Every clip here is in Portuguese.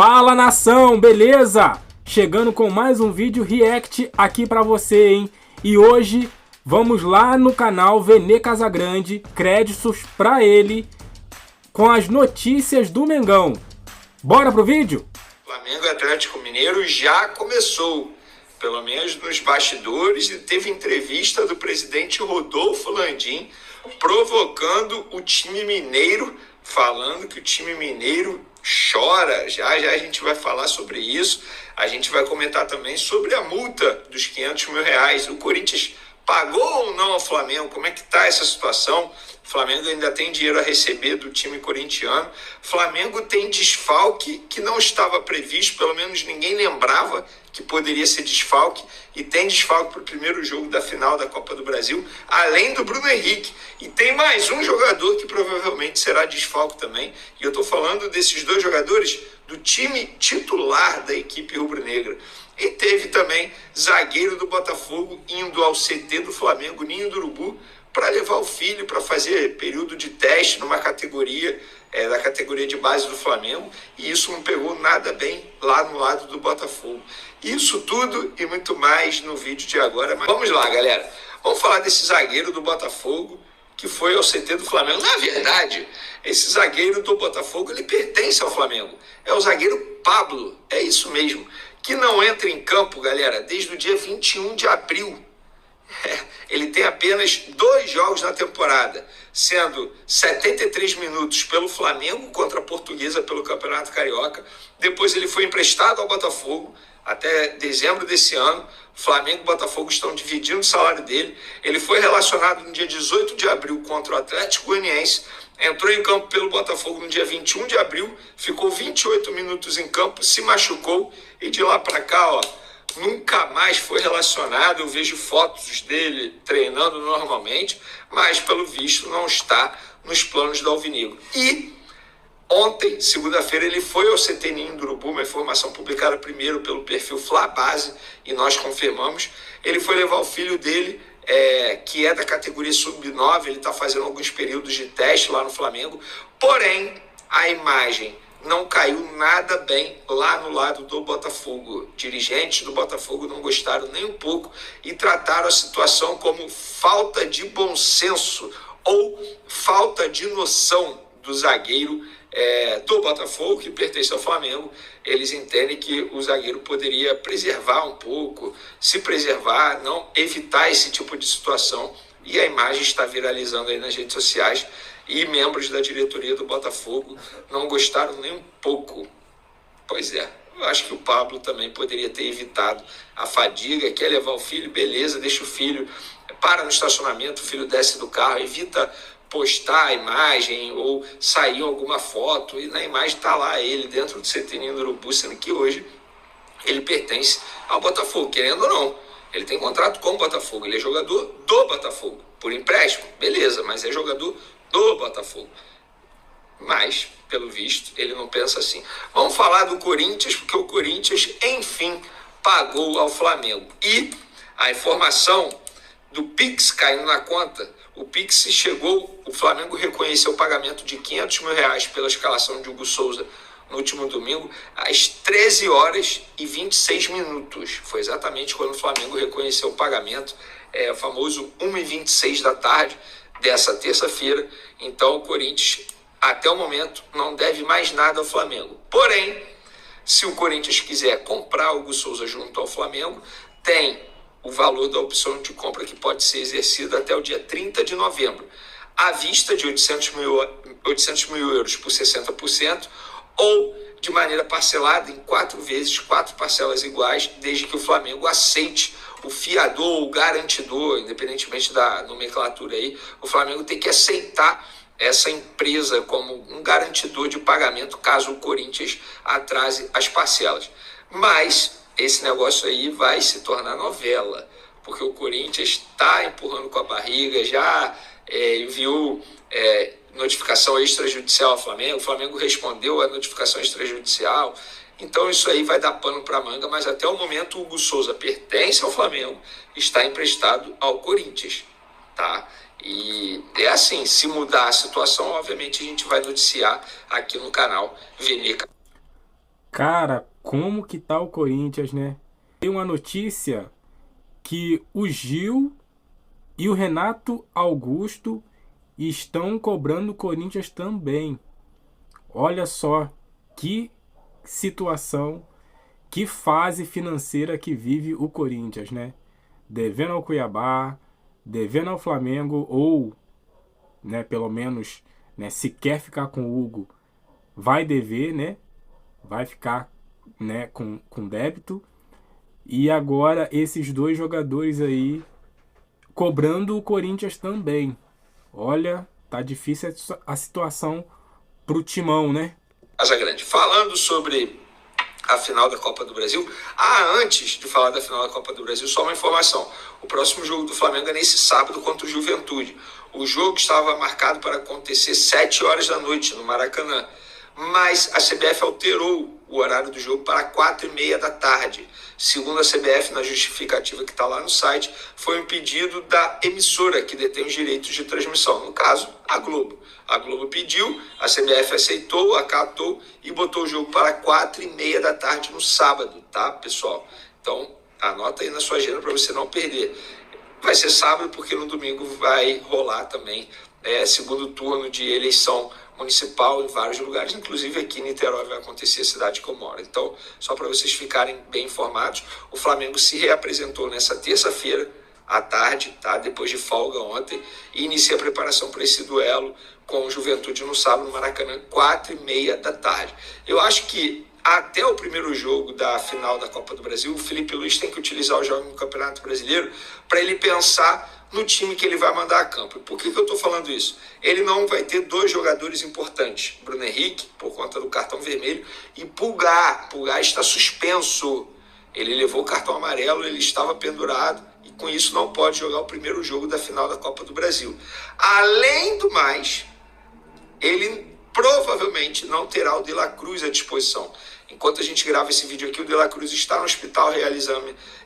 Fala nação, beleza? Chegando com mais um vídeo react aqui pra você, hein? E hoje vamos lá no canal Vene Casagrande, créditos pra ele, com as notícias do Mengão. Bora pro vídeo? Flamengo e Atlético Mineiro já começou, pelo menos nos bastidores, e teve entrevista do presidente Rodolfo Landim provocando o time mineiro, falando que o time mineiro chora. Já a gente vai falar sobre isso. A gente vai comentar também sobre a multa dos R$500 mil. O Corinthians pagou ou não ao Flamengo? Como é que está essa situação? O Flamengo ainda tem dinheiro a receber do time corintiano. O Flamengo tem desfalque que não estava previsto, pelo menos ninguém lembrava que poderia ser desfalque, e tem desfalque para o primeiro jogo da final da Copa do Brasil, além do Bruno Henrique. E tem mais um jogador que provavelmente será desfalque também, e eu estou falando desses dois jogadores do time titular da equipe rubro-negra. E teve também zagueiro do Botafogo indo ao CT do Flamengo, Ninho do Urubu, para levar o filho para fazer período de teste numa categoria, da categoria de base do Flamengo, e isso não pegou nada bem lá no lado do Botafogo. Isso tudo e muito mais no vídeo de agora. Mas vamos lá, galera. Vamos falar desse zagueiro do Botafogo que foi ao CT do Flamengo. Na verdade, esse zagueiro do Botafogo, ele pertence ao Flamengo. É o zagueiro Pablo, é isso mesmo, que não entra em campo, galera, desde o dia 21 de abril. Ele tem apenas 2 jogos na temporada, sendo 73 minutos pelo Flamengo contra a Portuguesa pelo Campeonato Carioca. Depois ele foi emprestado ao Botafogo até dezembro desse ano. Flamengo e Botafogo estão dividindo o salário dele. Ele foi relacionado no dia 18 de abril contra o Atlético Goianiense. Entrou em campo pelo Botafogo no dia 21 de abril, ficou 28 minutos em campo, se machucou e de lá para cá, nunca mais foi relacionado. Eu vejo fotos dele treinando normalmente, mas pelo visto não está nos planos do Alvinegro. E ontem, segunda-feira, ele foi ao CT Ninho do Urubu, uma informação publicada primeiro pelo perfil Flabase, e nós confirmamos. Ele foi levar o filho dele, que é da categoria sub-9, ele está fazendo alguns períodos de teste lá no Flamengo, porém a imagem não caiu nada bem lá no lado do Botafogo. Dirigentes do Botafogo não gostaram nem um pouco e trataram a situação como falta de bom senso ou falta de noção do zagueiro do Botafogo, que pertence ao Flamengo. Eles entendem que o zagueiro poderia preservar um pouco, se preservar, não evitar esse tipo de situação, e a imagem está viralizando aí nas redes sociais, e membros da diretoria do Botafogo não gostaram nem um pouco. Pois é, eu acho que o Pablo também poderia ter evitado a fadiga. Quer levar o filho? Beleza, deixa o filho, para no estacionamento, o filho desce do carro, evita postar a imagem ou sair alguma foto, e na imagem está lá ele dentro do CT Ninho do Urubu, sendo que hoje ele pertence ao Botafogo, querendo ou não. Ele tem contrato com o Botafogo, ele é jogador do Botafogo, por empréstimo, beleza, mas é jogador do Botafogo. Mas, pelo visto, ele não pensa assim. Vamos falar do Corinthians, porque o Corinthians, enfim, pagou ao Flamengo. E a informação do Pix caindo na conta, o Pix chegou, o Flamengo reconheceu o pagamento de R$500 mil pela escalação de Hugo Souza no último domingo, às 13h26. Foi exatamente quando o Flamengo reconheceu o pagamento, o famoso 1h26 da tarde dessa terça-feira. Então o Corinthians, até o momento, não deve mais nada ao Flamengo. Porém, se o Corinthians quiser comprar o Hugo Souza junto ao Flamengo, tem o valor da opção de compra que pode ser exercida até o dia 30 de novembro, à vista de 800 mil euros por 60%, ou de maneira parcelada em 4 vezes, 4 parcelas iguais, desde que o Flamengo aceite o fiador ou o garantidor, independentemente da nomenclatura aí. O Flamengo tem que aceitar essa empresa como um garantidor de pagamento caso o Corinthians atrase as parcelas. Mas esse negócio aí vai se tornar novela, porque o Corinthians está empurrando com a barriga, já enviou notificação extrajudicial ao Flamengo, o Flamengo respondeu a notificação extrajudicial. Então isso aí vai dar pano para manga, mas até o momento o Hugo Souza pertence ao Flamengo, está emprestado ao Corinthians, tá? E é assim, se mudar a situação, obviamente a gente vai noticiar aqui no canal Vene. Cara, como que tá o Corinthians, né? Tem uma notícia que o Gil e o Renato Augusto estão cobrando o Corinthians também. Olha só que situação, que fase financeira que vive o Corinthians, né? Devendo ao Cuiabá, devendo ao Flamengo, ou, né, pelo menos, né, se quer ficar com o Hugo, vai dever, né? Vai ficar, né, com débito. E agora esses dois jogadores aí cobrando o Corinthians também. Olha, tá difícil a situação pro Timão, né? Casa Grande. Falando sobre a final da Copa do Brasil. Antes de falar da final da Copa do Brasil, só uma informação. O próximo jogo do Flamengo é nesse sábado contra o Juventude. O jogo estava marcado para acontecer 7 horas da noite no Maracanã. Mas a CBF alterou o horário do jogo para 4h30 da tarde. Segundo a CBF, na justificativa que está lá no site, foi um pedido da emissora que detém os direitos de transmissão. No caso, a Globo. A Globo pediu, a CBF aceitou, acatou e botou o jogo para 4h30 da tarde no sábado, tá, pessoal? Então, anota aí na sua agenda para você não perder. Vai ser sábado porque no domingo vai rolar também segundo turno de eleição municipal em vários lugares, inclusive aqui em Niterói vai acontecer, a cidade que eu moro. Então, só para vocês ficarem bem informados, o Flamengo se reapresentou nessa terça-feira à tarde, tá? Depois de folga ontem, e inicia a preparação para esse duelo com o Juventude no sábado no Maracanã, 4h30 da tarde. Eu acho que até o primeiro jogo da final da Copa do Brasil, o Felipe Luiz tem que utilizar o jogo no Campeonato Brasileiro para ele pensar no time que ele vai mandar a campo. Por que eu estou falando isso? Ele não vai ter dois jogadores importantes, Bruno Henrique, por conta do cartão vermelho, e Pulgar. Pulgar está suspenso. Ele levou o cartão amarelo, ele estava pendurado, e com isso não pode jogar o primeiro jogo da final da Copa do Brasil. Além do mais, ele provavelmente não terá o De La Cruz à disposição. Enquanto a gente grava esse vídeo aqui, o De La Cruz está no hospital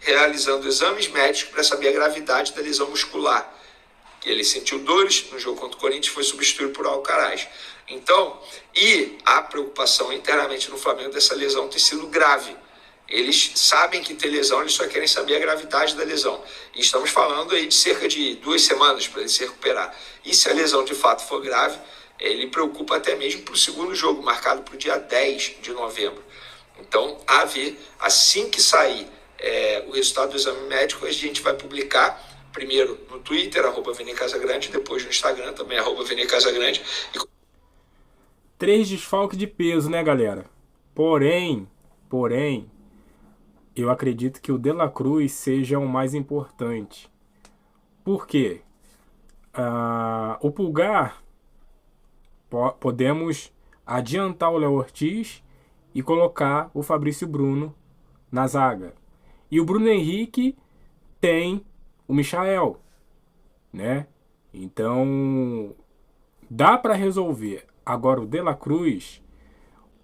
realizando exames médicos para saber a gravidade da lesão muscular. Ele sentiu dores no jogo contra o Corinthians e foi substituído por Alcaraz. Então, e a preocupação internamente no Flamengo dessa lesão ter sido grave. Eles sabem que tem lesão, eles só querem saber a gravidade da lesão. E estamos falando aí de cerca de 2 semanas para ele se recuperar. E se a lesão de fato for grave, ele preocupa até mesmo para o segundo jogo, marcado para o dia 10 de novembro. Então, a ver, assim que sair o resultado do exame médico, a gente vai publicar primeiro no Twitter, @VeneCasagrande, depois no Instagram, também @VeneCasagrande. 3 desfalques de peso, né, galera? Porém, eu acredito que o De La Cruz seja o mais importante. Por quê? O Pulgar, podemos adiantar o Léo Ortiz e colocar o Fabrício Bruno na zaga. E o Bruno Henrique tem o Michael, né? Então, dá para resolver. Agora o De La Cruz,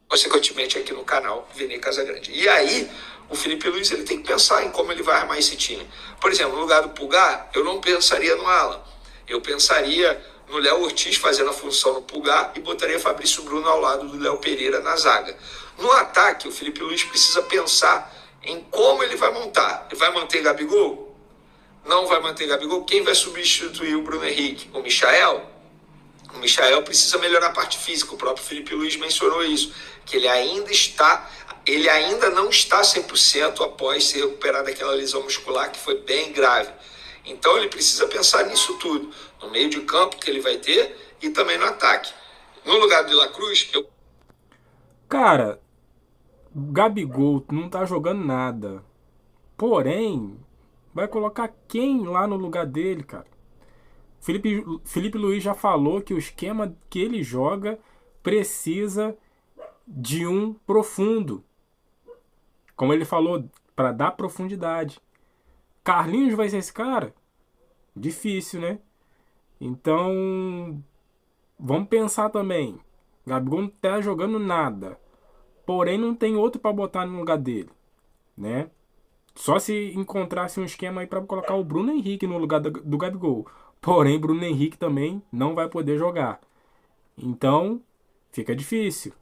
consequentemente aqui no canal Vene Casagrande. E aí, o Felipe Luiz ele tem que pensar em como ele vai armar esse time. Por exemplo, no lugar do Pulgar, eu não pensaria no Alan. Eu pensaria no Léo Ortiz fazendo a função no Pulgar e botaria Fabrício Bruno ao lado do Léo Pereira na zaga. No ataque, o Felipe Luiz precisa pensar em como ele vai montar. Ele vai manter Gabigol? Não vai manter Gabigol? Quem vai substituir o Bruno Henrique? O Michael? O Michael precisa melhorar a parte física. O próprio Felipe Luiz mencionou isso, que ele ainda não está 100% após se recuperar daquela lesão muscular que foi bem grave. Então ele precisa pensar nisso tudo, no meio de campo que ele vai ter e também no ataque. No lugar do De La Cruz, cara, Gabigol não tá jogando nada. Porém, vai colocar quem lá no lugar dele, cara? Felipe Luiz já falou que o esquema que ele joga precisa de um profundo. Como ele falou, para dar profundidade. Carlinhos vai ser esse cara? Difícil, né? Então, vamos pensar também. Gabigol não tá jogando nada. Porém, não tem outro para botar no lugar dele, né? Só se encontrasse um esquema aí para colocar o Bruno Henrique no lugar do Gabigol. Porém, Bruno Henrique também não vai poder jogar. Então, fica difícil.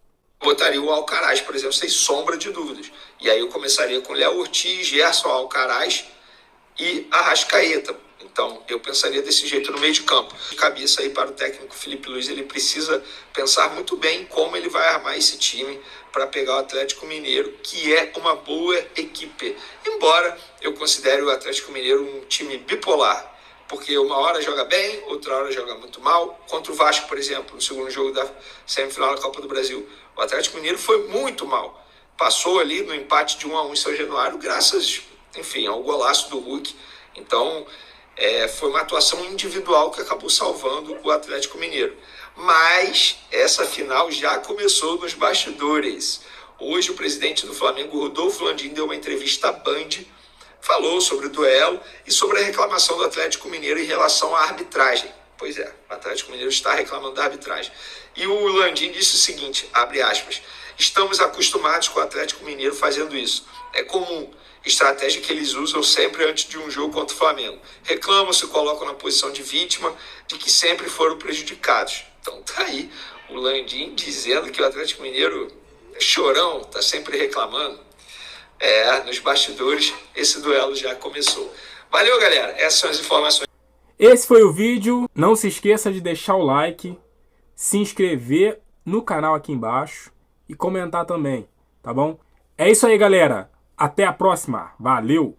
botaria o Alcaraz, por exemplo, sem sombra de dúvidas. E aí eu começaria com Léo Ortiz, Gerson, Alcaraz e Arrascaeta. Então, eu pensaria desse jeito no meio de campo. De cabeça aí para o técnico Felipe Luiz, ele precisa pensar muito bem como ele vai armar esse time para pegar o Atlético Mineiro, que é uma boa equipe. Embora eu considere o Atlético Mineiro um time bipolar, porque uma hora joga bem, outra hora joga muito mal. Contra o Vasco, por exemplo, no segundo jogo da semifinal da Copa do Brasil, o Atlético Mineiro foi muito mal. Passou ali no empate de 1-1 em São Januário, graças, enfim, ao golaço do Hulk. Então, foi uma atuação individual que acabou salvando o Atlético Mineiro. Mas essa final já começou nos bastidores. Hoje o presidente do Flamengo, Rodolfo Landim, deu uma entrevista à Band, falou sobre o duelo e sobre a reclamação do Atlético Mineiro em relação à arbitragem. Pois é, o Atlético Mineiro está reclamando da arbitragem. E o Landim disse o seguinte, abre aspas, estamos acostumados com o Atlético Mineiro fazendo isso. É comum, estratégia que eles usam sempre antes de um jogo contra o Flamengo. Reclamam, se colocam na posição de vítima, de que sempre foram prejudicados. Então tá aí o Landim dizendo que o Atlético Mineiro é chorão, tá sempre reclamando. Nos bastidores, esse duelo já começou. Valeu, galera. Essas são as informações. Esse foi o vídeo. Não se esqueça de deixar o like, se inscrever no canal aqui embaixo e comentar também, tá bom? É isso aí, galera. Até a próxima. Valeu!